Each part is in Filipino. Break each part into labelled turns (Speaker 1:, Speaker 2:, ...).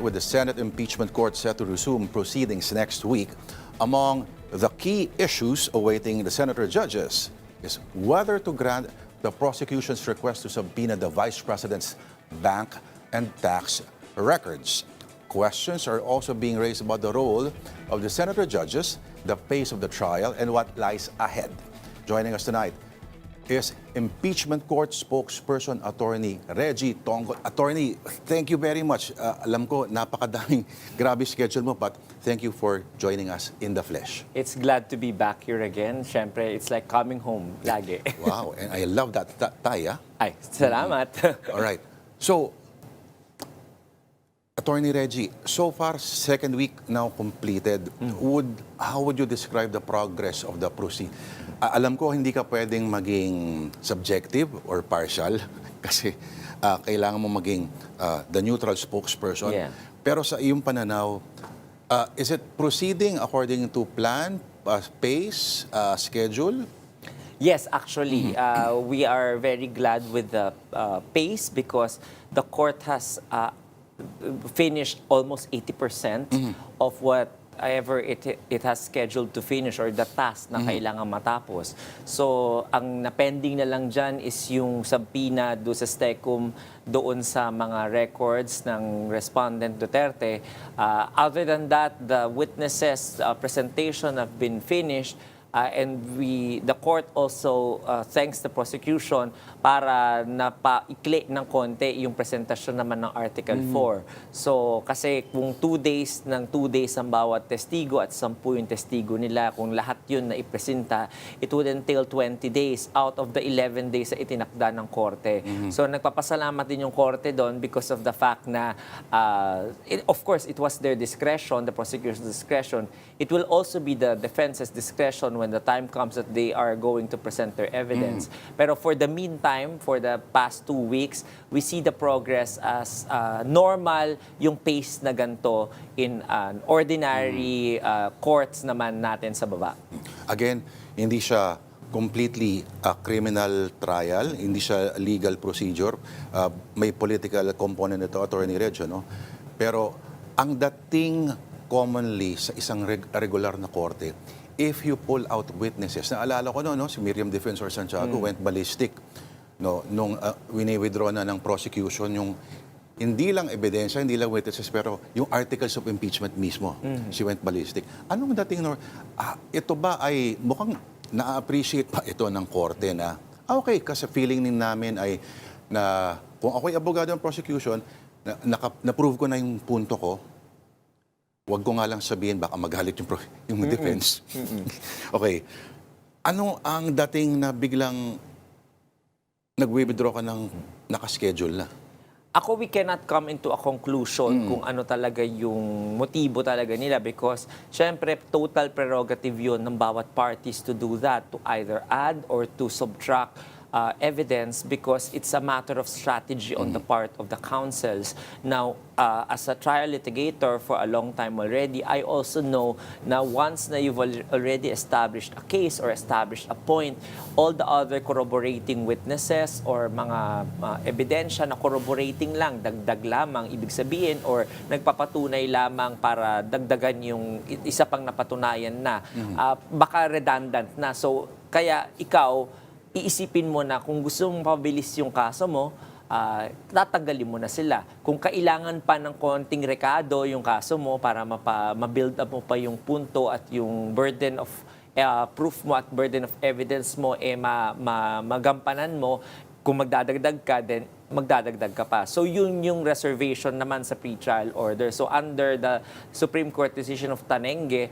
Speaker 1: with the Senate impeachment court set to resume proceedings next week. Among the key issues awaiting the senator judges is whether to grant the prosecution's request to subpoena the vice president's bank and tax records. Questions are also being raised about the role of the senator judges, the pace of the trial, and what lies ahead. Joining us tonight is impeachment court spokesperson attorney Reggie Tongkol. Attorney, thank you very much. Alam ko napakadaming grabe schedule mo, but thank you for joining us in the flesh.
Speaker 2: It's glad to be back here again. Siyempre, it's like coming home lagi.
Speaker 1: Wow, and I love that Taya.
Speaker 2: Ay, salamat.
Speaker 1: All right. So, Attorney Reggie, so far, second week now completed. How would you describe the progress of the proceed? Alam ko hindi ka pwedeng maging subjective or partial kasi kailangan mo maging the neutral spokesperson.
Speaker 2: Yeah.
Speaker 1: Pero sa iyong pananaw, is it proceeding according to plan, pace, schedule?
Speaker 2: Yes, actually, we are very glad with the pace because the court has finished almost 80% of whatever it has scheduled to finish or the task na kailangan matapos. So, ang napending na lang dyan is yung subpoena do sa STECUM doon sa mga records ng respondent Duterte. Other than that, the witnesses' presentation have been finished. And the court also thanks the prosecution para napaikli ng konti yung presentasyon naman ng Article 4. So, kasi kung 2 days ang bawat testigo at 10 yung testigo nila, kung lahat yun na ipresenta, it would entail 20 days out of the 11 days na itinakda ng korte. So, nagpapasalamat din yung korte doon because of the fact na, of course, it was their discretion, the prosecution's discretion. It will also be the defense's discretion when the time comes that they are going to present their evidence. Pero for the meantime, for the past 2 weeks, we see the progress as normal yung pace na ganito in an ordinary courts naman natin sa baba.
Speaker 1: Again, hindi siya completely criminal trial, hindi siya legal procedure. May political component ito, Attorney Reggie, no? Pero ang dating commonly sa isang regular na korte, if you pull out witnesses, naalala ko no, si Miriam Defensor Santiago went ballistic no, nung wini-withdraw na ng prosecution yung hindi lang ebidensya, hindi lang witnesses, pero yung articles of impeachment mismo, she went ballistic. Anong dating ito ba ay mukhang na-appreciate pa ito ng korte na, okay, kasi feeling din namin ay na kung ako'y abogado ng prosecution, na-prove ko na yung punto ko, wag ko nga lang sabihin, baka magalit yung defense. Okay. Ano ang dating na biglang nag-withdraw ka ng nakaschedule na?
Speaker 2: Ako, we cannot come into a conclusion kung ano talaga yung motibo talaga nila because, syempre, total prerogative yun ng bawat parties to do that, to either add or to subtract evidence because it's a matter of strategy on the part of the counsels. Now, as a trial litigator for a long time already, I also know na once na you've already established a case or established a point, all the other corroborating witnesses or mga ebidensya na corroborating lang, dagdag lamang, ibig sabihin, or nagpapatunay lamang para dagdagan yung isa pang napatunayan na, baka redundant na. So, kaya ikaw, iisipin mo na kung gusto mong pabilis yung kaso mo, tatagalin mo na sila. Kung kailangan pa ng konting rekado yung kaso mo para ma-build up mo pa yung punto at yung burden of proof mo at burden of evidence mo, magampanan mo, kung magdadagdag ka, then magdadagdag ka pa. So yun yung reservation naman sa pre-trial order. So under the Supreme Court decision of Tanenge,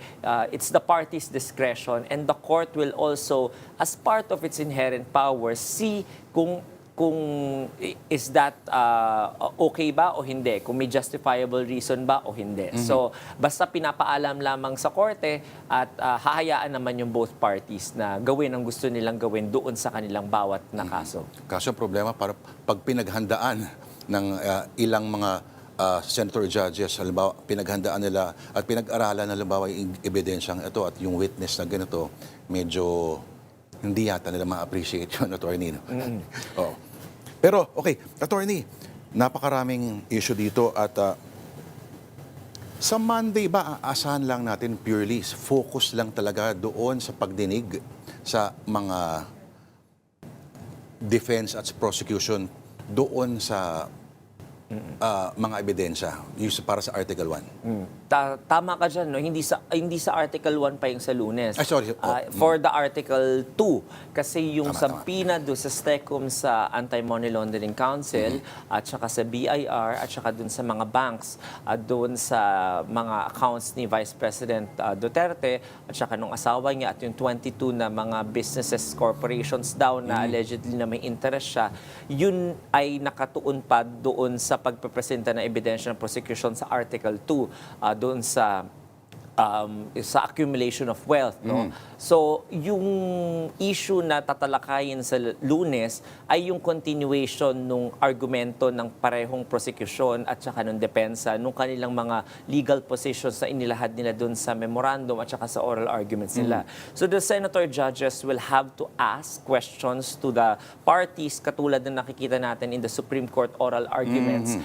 Speaker 2: it's the party's discretion and the court will also, as part of its inherent powers, see kung is that okay ba o hindi, kung may justifiable reason ba o hindi. So, basta pinapaalam lamang sa korte at hahayaan naman yung both parties na gawin ang gusto nilang gawin doon sa kanilang bawat na kaso.
Speaker 1: Kaso ang problema, para pag pinaghandaan ng ilang mga senator judges, halimbawa, pinaghandaan nila at pinag-aralan na halimbawa yung ebidensyang ito at yung witness na ganito, medyo hindi yata nila ma-appreciate yun, attorney. No? Oh. Pero, okay, attorney, napakaraming issue dito at Sa Monday ba, aasahan lang natin purely, focus lang talaga doon sa pagdinig sa mga defense at prosecution doon sa mga ebidensya, yung para sa Article 1?
Speaker 2: Tama ka dyan, no? Hindi sa Article 1 pa yung sa Lunes.
Speaker 1: Ay, sorry.
Speaker 2: For the Article 2. Kasi yung
Speaker 1: Tama,
Speaker 2: subpoena do sa STECUM sa Anti-Money Laundering Council, at saka sa BIR, at saka dun sa mga banks, doon sa mga accounts ni Vice President Duterte, at saka nung asawa niya, at yung 22 na mga businesses, corporations daw na allegedly na may interest siya, yun ay nakatuon pa doon sa pagpepresenta ng ebidensya ng prosecution sa Article 2, doon sa accumulation of wealth, no? So, yung issue na tatalakayin sa Lunes ay yung continuation nung argumento ng parehong prosecution at saka nung depensa nung kanilang mga legal positions na inilahad nila doon sa memorandum at saka sa oral arguments nila. So, the senator judges will have to ask questions to the parties katulad na nakikita natin in the Supreme Court oral arguments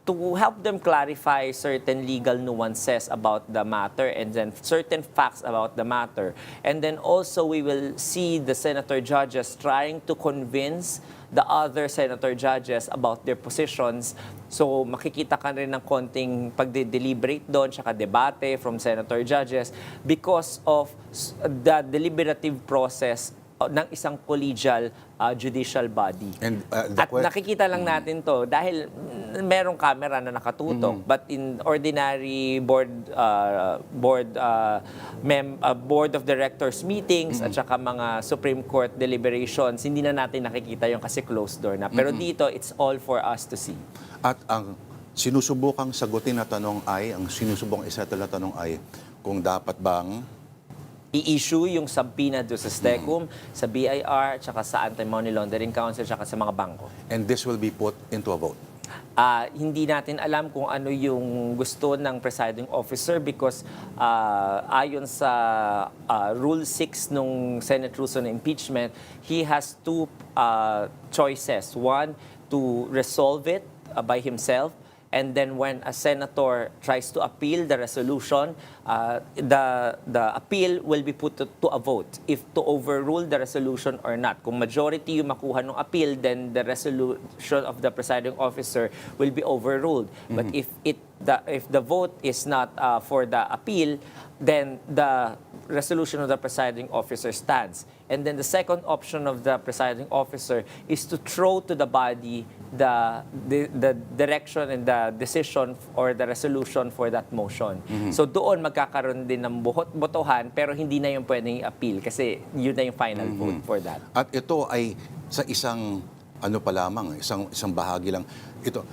Speaker 2: to help them clarify certain legal nuances about the matter and then certain facts about the matter. And then also we will see the senator judges trying to convince the other senator judges about their positions. So makikita ka rin ng konting pagde-deliberate doon, tsaka debate from senator judges because of the deliberative process ng isang collegial judicial body.
Speaker 1: And,
Speaker 2: At nakikita lang natin to dahil merong camera na nakatutok. But in ordinary board of directors meetings at saka mga Supreme Court deliberations, hindi na natin nakikita yung kasi closed door na. Pero dito, it's all for us to see.
Speaker 1: At ang sinusubukang sagutin na tanong ay, ang sinusubukang isettle na tanong ay, kung dapat bang
Speaker 2: I-issue yung subpoena do sa STECUM, sa BIR, tsaka sa Anti-Money Laundering Council, tsaka sa mga bangko.
Speaker 1: and this will be put into a vote?
Speaker 2: Hindi natin alam kung ano yung gusto ng presiding officer because ayon sa Rule 6 nung Senate Rules on Impeachment, he has two choices. One, to resolve it by himself. And then when a senator tries to appeal the resolution, the appeal will be put to a vote if to overrule the resolution or not. Kung majority yung makuha ng appeal, then the resolution of the presiding officer will be overruled. But if the vote is not for the appeal, then the resolution of the presiding officer stands. And then the second option of the presiding officer is to throw to the body the direction and the decision or the resolution for that motion. So doon magkakaroon din ng botohan pero hindi na yung pwedeng i-appeal kasi yun na yung final vote for that.
Speaker 1: At ito ay sa isang ano pa lamang, isang bahagi lang. Ito,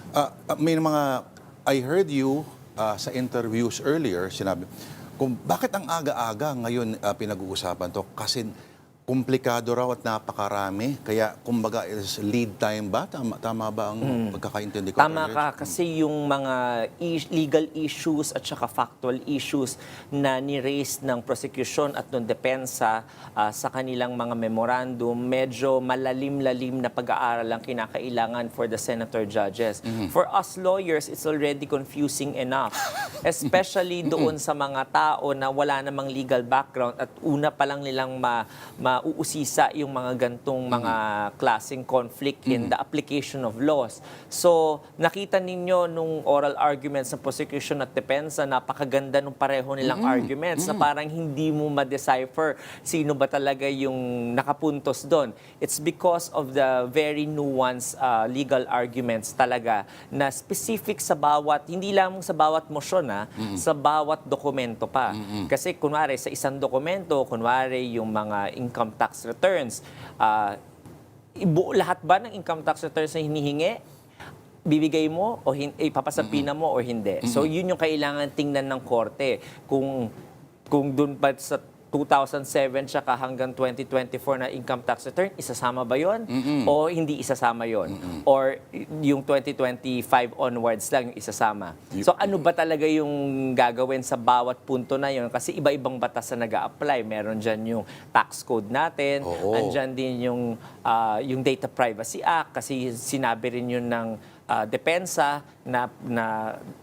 Speaker 1: may mga, I heard you sa interviews earlier, sinabi, kung bakit ang aga-aga ngayon pinag-uusapan to? Kasi komplikado raw at napakarami. Kaya, kumbaga, is lead time ba? Tama ba ang pagkakaintindi ko?
Speaker 2: Tama ka, kasi yung mga legal issues at saka factual issues na ni-raise ng prosecution at ng depensa sa kanilang mga memorandum, medyo malalim-lalim na pag-aaral ang kinakailangan for the senator judges. For us lawyers, it's already confusing enough. Especially doon sa mga tao na wala namang legal background at una pa lang nilang mauusisa yung mga gantong mga klaseng conflict in the application of laws. So, nakita ninyo nung oral arguments ng prosecution at depensa, napakaganda nung pareho nilang arguments na parang hindi mo ma-decipher sino ba talaga yung nakapuntos doon. It's because of the very nuanced legal arguments talaga na specific sa bawat, hindi lang sa bawat motion, sa bawat dokumento pa. Kasi kunwari, sa isang dokumento, kunwari yung mga income tax returns. Lahat ba ng income tax returns na hinihingi, bibigay mo o ipapasapina mo o hindi? So yun yung kailangan tingnan ng korte. Kung dun pa sa 2007 tsaka hanggang 2024 na income tax return, isasama ba yon o hindi isasama yon? Or yung 2025 onwards lang yung isasama? So ano ba talaga yung gagawin sa bawat punto na yon? Kasi iba-ibang batas na nag-a-apply. Meron dyan yung tax code natin, andyan din yung Data Privacy Act, kasi sinabi rin yun ng depensa na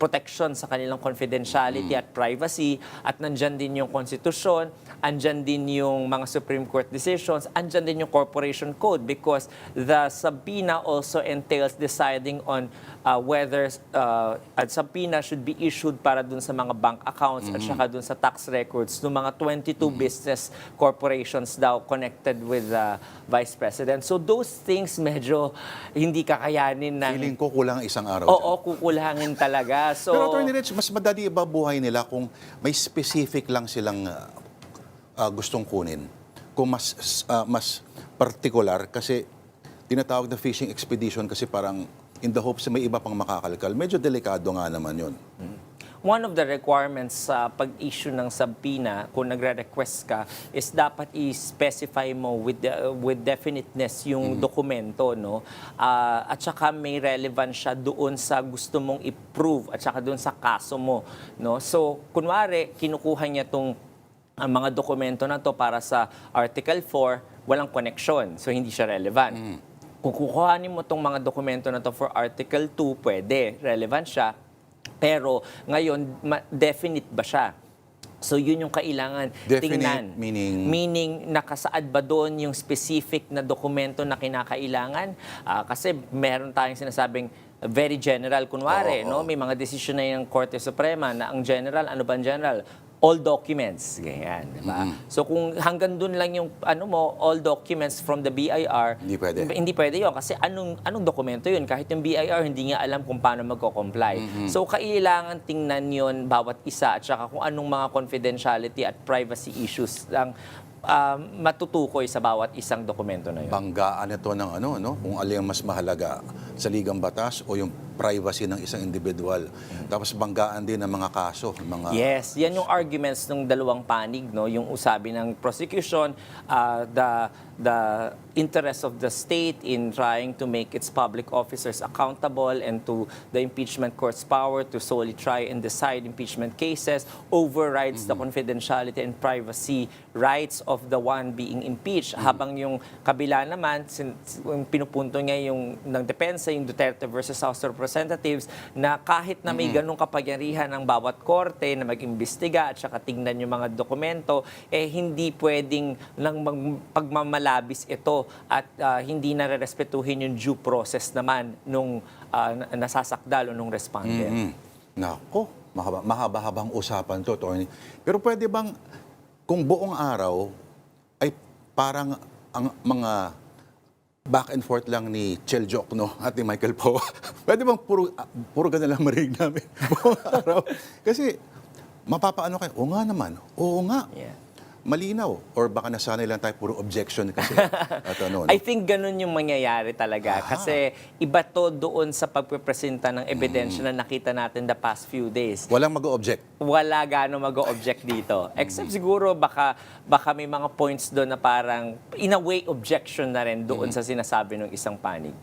Speaker 2: protection sa kanilang confidentiality at privacy, at nandyan din yung konstitusyon, andyan din yung mga Supreme Court decisions, andyan din yung corporation code, because the subpoena also entails deciding on whether a subpoena should be issued para dun sa mga bank accounts at saka dun sa tax records ng mga 22 business corporations daw connected with the Vice President. So those things medyo hindi kakayanin ng...
Speaker 1: Feeling ko kulang isang araw.
Speaker 2: Oo, kukulangin talaga. So,
Speaker 1: Pero Attorney Reg, mas madali ba buhay nila kung may specific lang silang gustong kunin? Kung mas particular, kasi tinatawag na fishing expedition kasi parang in the hopes na may iba pang makakalkal. Medyo delikado nga naman yun.
Speaker 2: one of the requirements sa pag-issue ng subpoena, kung nagre-request ka, is dapat i-specify mo with definiteness yung dokumento, no? At saka may relevance siya doon sa gusto mong i-prove at saka doon sa kaso mo, no? So, kunwari, kinukuha niya tong ang mga dokumento na to para sa Article 4, walang connection, so hindi siya relevant. Kung kukuhanin mo tong mga dokumento na to for Article 2, pwede, relevant siya. Pero ngayon, definite ba siya? So yun yung kailangan tingnan. Meaning, nakasaad ba doon yung specific na dokumento na kinakailangan? Kasi meron tayong sinasabing very general, kunwari, no? May mga desisyon na yung Korte Suprema na ang general, ano ba ang general? All documents, ganyan, di ba? So kung hanggang dun lang yung all documents from the BIR,
Speaker 1: hindi pwede.
Speaker 2: Hindi pwede 'yon kasi anong dokumento 'yun? Kahit yung BIR hindi nga alam kung paano magko-comply. So kailangan tingnan 'yon bawat isa at saka kung anong mga confidentiality at privacy issues lang matutukoy sa bawat isang dokumento na 'yon.
Speaker 1: Banggaan ito ng kung alin ang mas mahalaga sa ligang batas o yung privacy ng isang individual. Tapos banggaan din ng mga kaso.
Speaker 2: Yes, yan yung arguments ng dalawang panig, no? Yung usabi ng prosecution, the interest of the state in trying to make its public officers accountable and to the impeachment court's power to solely try and decide impeachment cases overrides the confidentiality and privacy rights of the one being impeached. Habang yung kabila naman, yung pinupunto niya yung ng depensa, yung Duterte versus House of Representatives, na kahit na may ganong kapangyarihan ng bawat korte na mag-imbestiga at saka tingnan yung mga dokumento, hindi pwedeng lang pagmamalabis ito at hindi nare-respetuhin yung due process naman nung nasasakdal o nung respondent.
Speaker 1: Nako, mahaba-habang usapan to, Tony. Pero pwede bang, kung buong araw, ay parang ang mga back and forth lang ni Chel Jokno at ni Michael Poe, pwede bang puro ganun lang marinig namin buong araw? Kasi mapapaano kayo, oo nga naman, oo nga.
Speaker 2: Yeah.
Speaker 1: Malinaw. Or baka nasanay lang tayo puro objection kasi. At
Speaker 2: I think ganun yung mangyayari talaga. Kasi iba to doon sa pagpipresenta ng ebidensya na nakita natin the past few days.
Speaker 1: Walang mag-o-object.
Speaker 2: Wala gano'ng mag-o-object dito. Except siguro baka may mga points doon na parang in a way objection na rin doon sa sinasabi ng isang panig.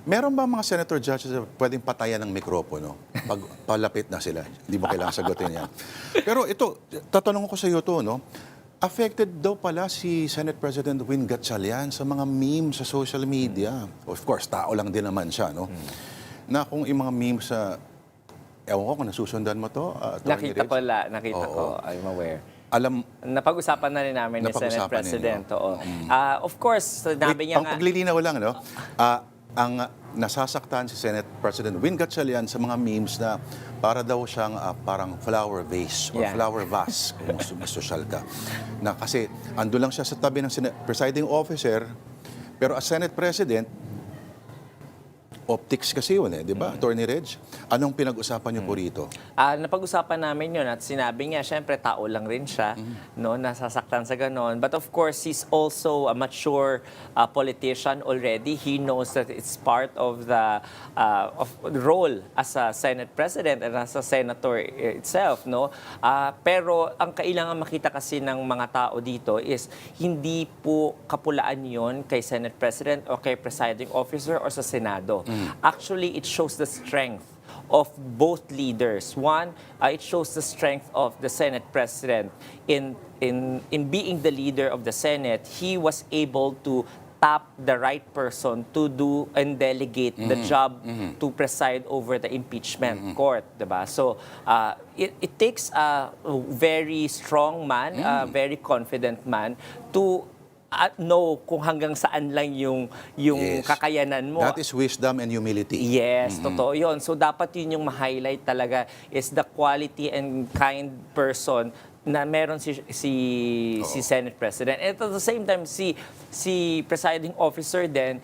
Speaker 1: Meron ba mga senator judges na pwedeng patayan ng mikropono pag palapit na sila? Hindi ba kailangan sagutin yan? Pero ito, tatanong ko sa iyo to, no? Affected daw pala si Senate President Win Gatchalian sa mga memes sa social media. Of course, tao lang din naman siya, no? Na kung yung mga memes sa... ewan ko kung nasusundan mo to.
Speaker 2: Nakita ko. I'm aware. Napag-usapan na rin namin ni Senate President. Of course, sinabi niya nga...
Speaker 1: Paglilinaw lang, no? Ang nasasaktan si Senate President Win Gatchalian sa mga memes na para daw siyang parang flower vase or flower vase kung social ka. Na kasi ando lang siya sa tabi ng presiding officer, pero as Senate President, optics kasi yun di ba? Attorney Reg, anong pinag-usapan niyo po rito?
Speaker 2: Napag-usapan namin yun at sinabi niya, syempre tao lang rin siya, no, nasasaktan sa ganon. But of course, he's also a mature politician already. He knows that it's part of the role as a Senate President and as a Senator itself, no? Pero ang kailangan makita kasi ng mga tao dito is hindi po kapulaan yon kay Senate President o kay Presiding Officer o sa Senado. Actually, it shows the strength of both leaders. One, it shows the strength of the Senate President in being the leader of the Senate. He was able to tap the right person to do and delegate the job to preside over the impeachment court, diba? So it takes a very strong man, a very confident man to know kung hanggang saan lang yung
Speaker 1: Yes.
Speaker 2: kakayanan mo.
Speaker 1: That is wisdom and humility.
Speaker 2: Yes, totoo yun. So, dapat yun yung ma-highlight talaga is the quality and kind person na meron si Senate President. And at the same time, si presiding officer din,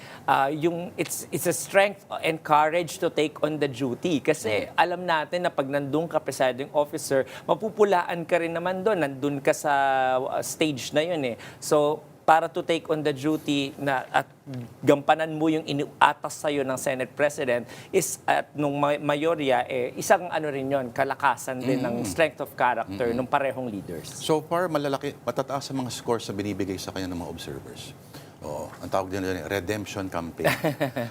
Speaker 2: it's a strength and courage to take on the duty. Kasi alam natin na pag nandun ka presiding officer, mapupulaan ka rin naman doon. Nandun ka sa stage na yun eh. So, para to take on the duty na at gampanan mo yung iniatas sa'yo ng Senate President is at nung mayorya, isang ano rin yun, kalakasan din ng strength of character ng parehong leaders.
Speaker 1: So far, matataas ang mga scores na binibigay sa kanya ng mga observers. Oo, ang tawag din nila, redemption campaign.